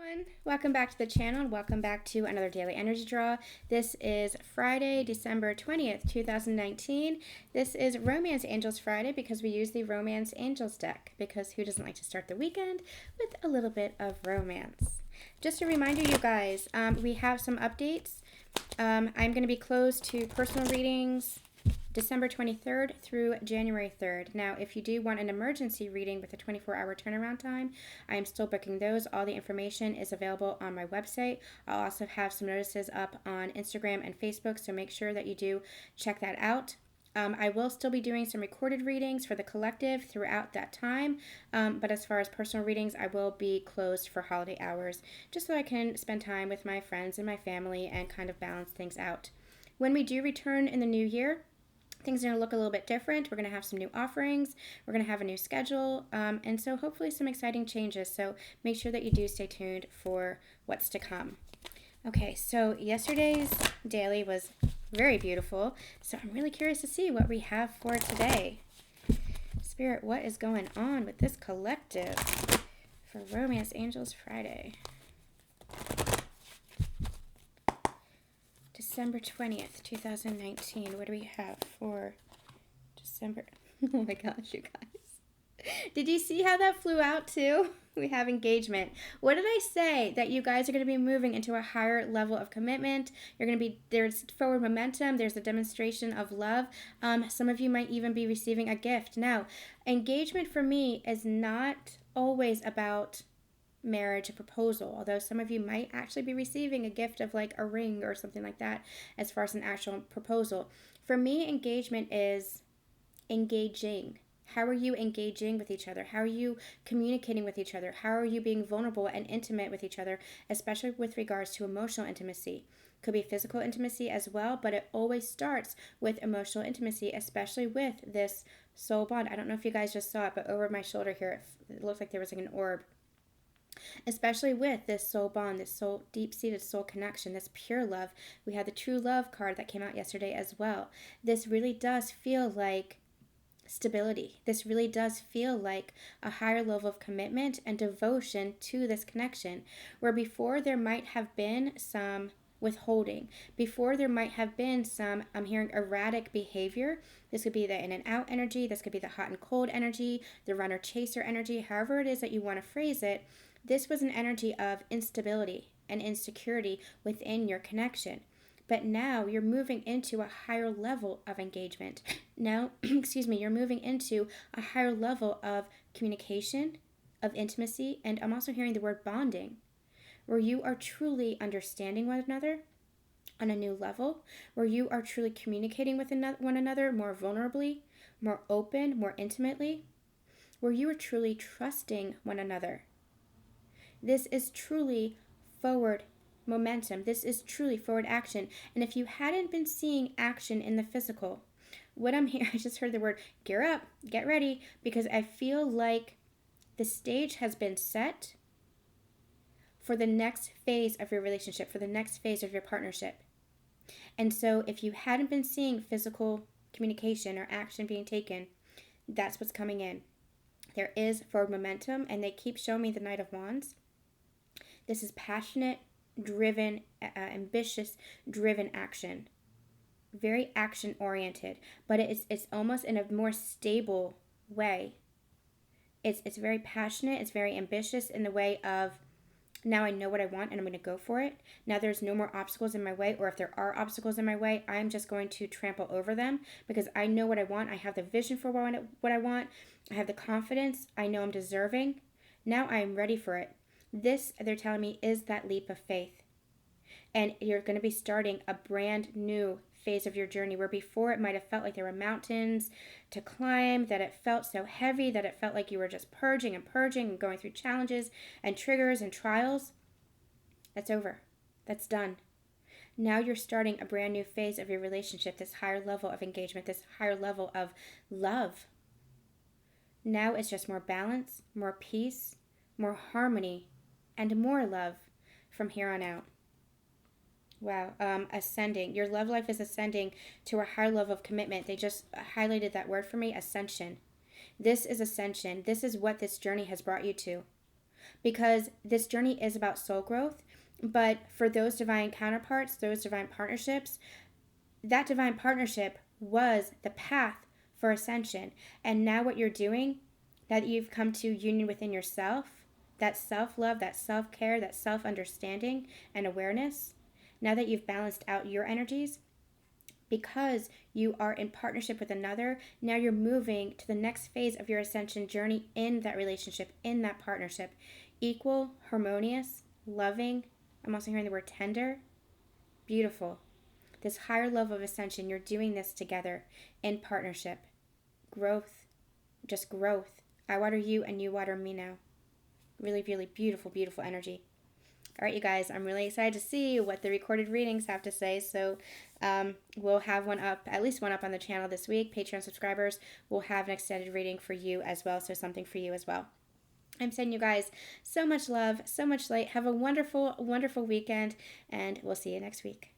Everyone, welcome back to the channel and welcome back to another daily energy draw. This is Friday, December 20th, 2019. This is Romance Angels Friday because we use the Romance Angels deck because who doesn't like to start the weekend with a little bit of romance? Just a reminder, you guys, we have some updates. I'm going to be closed to personal readings December 23rd through January 3rd. Now, if you do want an emergency reading with a 24-hour turnaround time, I am still booking those. All the information is available on my website. I'll also have some notices up on Instagram and Facebook, so make sure that you do check that out. I will still be doing some recorded readings for the collective throughout that time, but as far as personal readings, I will be closed for holiday hours, just so I can spend time with my friends and my family and kind of balance things out. When we do return in the new year, things are going to look a little bit different. We're going to have some new offerings. We're going to have a new schedule. And so hopefully some exciting changes. So make sure that you do stay tuned for what's to come. Okay, so yesterday's daily was very beautiful. So I'm really curious to see what we have for today. Spirit, what is going on with this collective for Romance Angels Friday? December 20th, 2019. What do we have for December? Oh my gosh, you guys. Did you see how that flew out too? We have engagement. What did I say? That you guys are going to be moving into a higher level of commitment. You're going to be, there's forward momentum. There's a demonstration of love. Some of you might even be receiving a gift. Now, engagement for me is not always about marriage, a proposal, although some of you might actually be receiving a gift of like a ring or something like that as far as an actual proposal. For me, engagement is engaging. How are you engaging with each other? How are you communicating with each other? How are you being vulnerable and intimate with each other, especially with regards to emotional intimacy? Could be physical intimacy as well, but it always starts with emotional intimacy, especially with this soul bond. I don't know if you guys just saw it, but over my shoulder here, it looks like there was like an orb. Especially with this soul bond, this soul, deep-seated soul connection, this pure love. We had the true love card that came out yesterday as well. This really does feel like stability. This really does feel like a higher level of commitment and devotion to this connection, where before there might have been some withholding, before there might have been some, I'm hearing erratic behavior. This could be the in and out energy, this could be the hot and cold energy, the runner chaser energy, however it is that you want to phrase it. This was an energy of instability and insecurity within your connection. But now you're moving into a higher level of engagement. Now, you're moving into a higher level of communication, of intimacy, and I'm also hearing the word bonding, where you are truly understanding one another on a new level, where you are truly communicating with one another more vulnerably, more open, more intimately, where you are truly trusting one another. This is truly forward momentum. This is truly forward action. And if you hadn't been seeing action in the physical, what I'm here, I just heard the word gear up, get ready, because I feel like the stage has been set for the next phase of your relationship, for the next phase of your partnership. And so if you hadn't been seeing physical communication or action being taken, that's what's coming in. There is forward momentum, and they keep showing me the Knight of Wands. This is passionate, driven, ambitious, driven action. Very action-oriented, but it's almost in a more stable way. It's very passionate, it's very ambitious in the way of, now I know what I want and I'm going to go for it. Now there's no more obstacles in my way, or if there are obstacles in my way, I'm just going to trample over them because I know what I want. I have the vision for what I want. I have the confidence. I know I'm deserving. Now I am ready for it. This, they're telling me, is that leap of faith. And you're going to be starting a brand new phase of your journey, where before it might have felt like there were mountains to climb, that it felt so heavy, that it felt like you were just purging and going through challenges and triggers and trials. That's over. That's done. Now you're starting a brand new phase of your relationship, this higher level of engagement, this higher level of love. Now it's just more balance, more peace, more harmony, and more love from here on out. Wow. Ascending. Your love life is ascending to a higher level of commitment. They just highlighted that word for me, ascension. This is ascension. This is what this journey has brought you to. because this journey is about soul growth. But for those divine counterparts, those divine partnerships, that divine partnership was the path for ascension. And now what you're doing, that you've come to union within yourself, that self-love, that self-care, that self-understanding and awareness, now that you've balanced out your energies, because you are in partnership with another, now you're moving to the next phase of your ascension journey in that relationship, in that partnership. Equal, harmonious, loving. I'm also hearing the word tender. Beautiful. This higher level of ascension, you're doing this together in partnership. Growth, just growth. I water you and you water me now. Really, really beautiful, beautiful energy. All right, you guys, I'm really excited to see what the recorded readings have to say. So we'll have one up, at least one up on the channel this week. Patreon subscribers will have an extended reading for you as well. So something for you as well. I'm sending you guys so much love, so much light. Have a wonderful, wonderful weekend, and we'll see you next week.